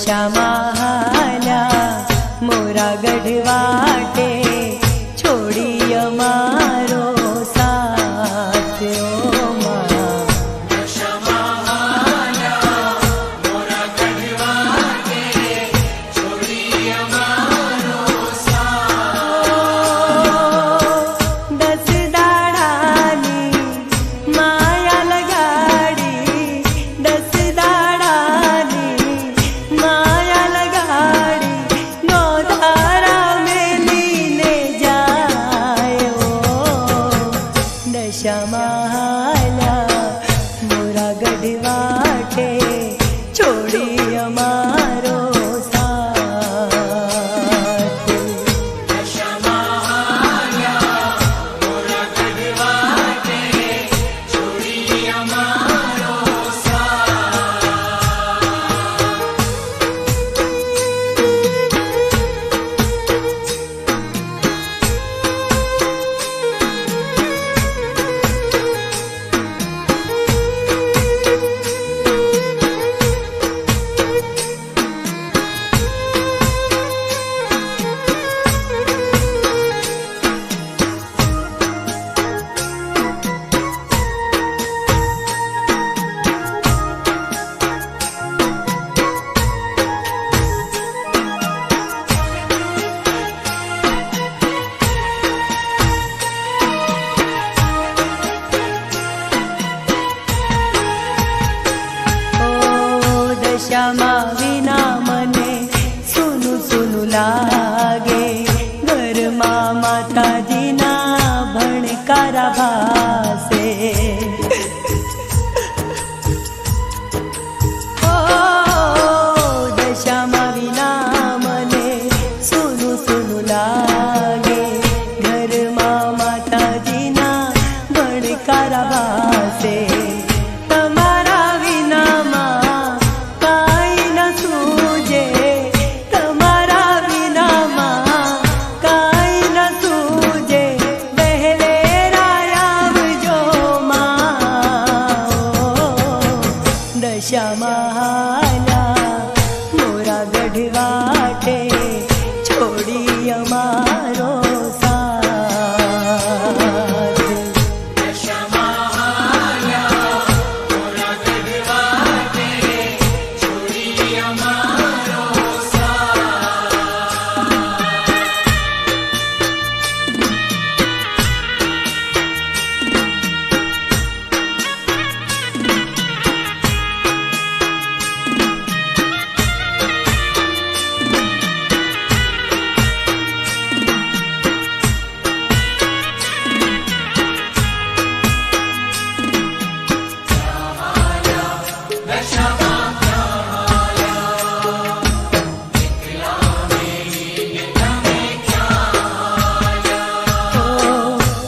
दशामाल्या मोरा गढ़वाटे छोड़ी अमारो साथ ओ माँ। दशामाल्या मोरा गढ़वाटे छोड़ी अमारो साथ। दस दाड़ानी माया लगाड़ी, दस दाड़ानी माया लगाड़ी, नो धारा में लीने जायो। दशामाल्या मोरा गढ़वाटे छोड़ी अमारो साथ। दशामाल्या मोरा गढ़वाटे छोड़ी अमारो साथ। दशामा विना मने सुनु सुनु लागे, घर माँ माताजी ना भणकारा भासे। ओ दशामा विना मने सुनु सुनु लागे, घर माँ माताजी ना भणकारा भासे। तमारा विना माँ काई न सूझे, तमारा बिना माँ काई न सूझे, बहले रायाव जो माँ। दशामाल्या मोरा गढ़वाटे छोड़ी अमारो साथ। दशामाल्या मोरा गढ़वाटे छोड़ी अमारो साथ।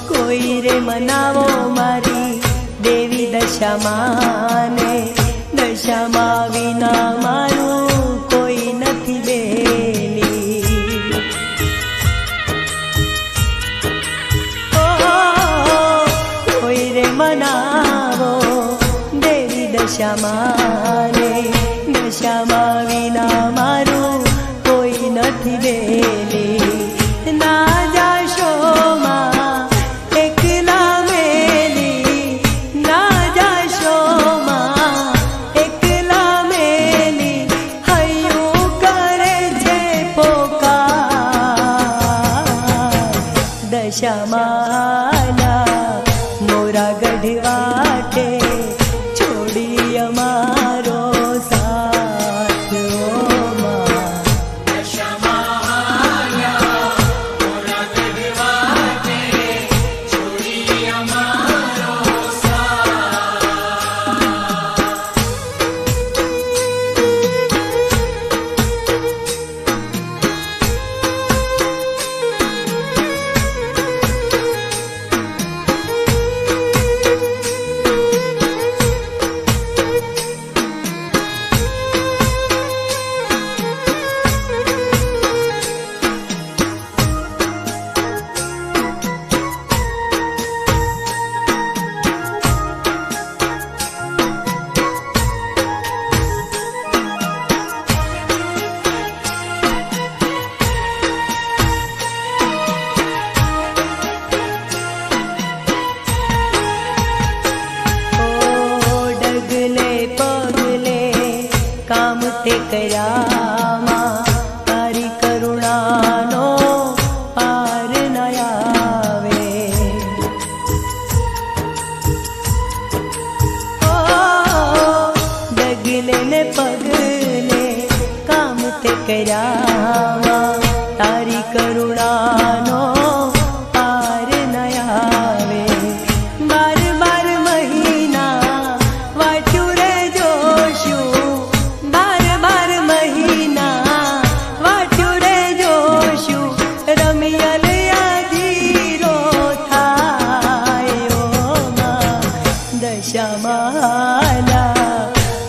कोई रे मनावो मारी देवी दशामाने, दशामा विना मारू कोई नथी बेली। ओ कोई रे मनावो देवी दशामाने, दशामा विना मारू कोई नथी बेली। ना जाशो माँ एकला मेली, ना जाशो माँ एकला मेली, हयूं करे छे पोकार। दशामाल्या मोरा गढ़वाटे छोड़ी अमारो साथ ओ माँ। दशामाल्या मोरा गढ़वाटे छोड़ी अमारो साथ। કામ તે કર્યામાં તારી કરુણાનો પાર ન આવે. ઓ ડગલે ને પગલે કામ તે કર્યામાં તારી કરુણાનો પાર ન આવે. બાર બાર મહિના વાટ્યું રે જોશું, બાર બાર મહિના વાટ્યું રે જોશું, રમિયલ યાદીરો થાય. ઓ માં દશામાલા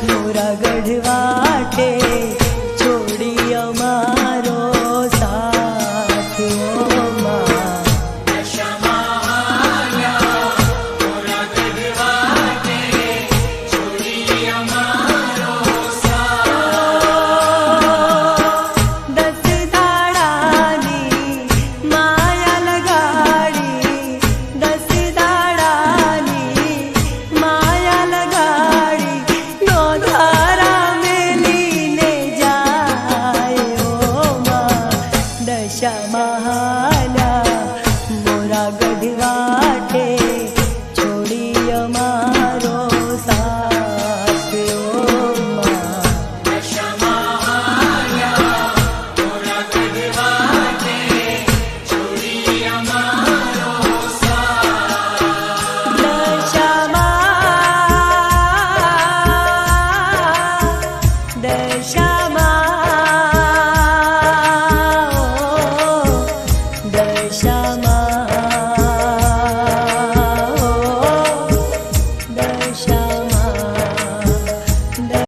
મોરા ગઢવાટે છોડી અમારો સાથ. ઓ માં દશામાલા મોરા ગઢવાટે છોડી અમારો સાથ. દસ દાડાની માયા લગાડી, દસ દાડાની માયા લગાડી, નો ધારા મેલીને જાય. ઓ માં દશામાલા મોરા ગઢવાટે છોડી અમારો સાથ. ઓ માં દશામાલા મોરા ગઢવાટે છોડી અમારો સાથ. દશામા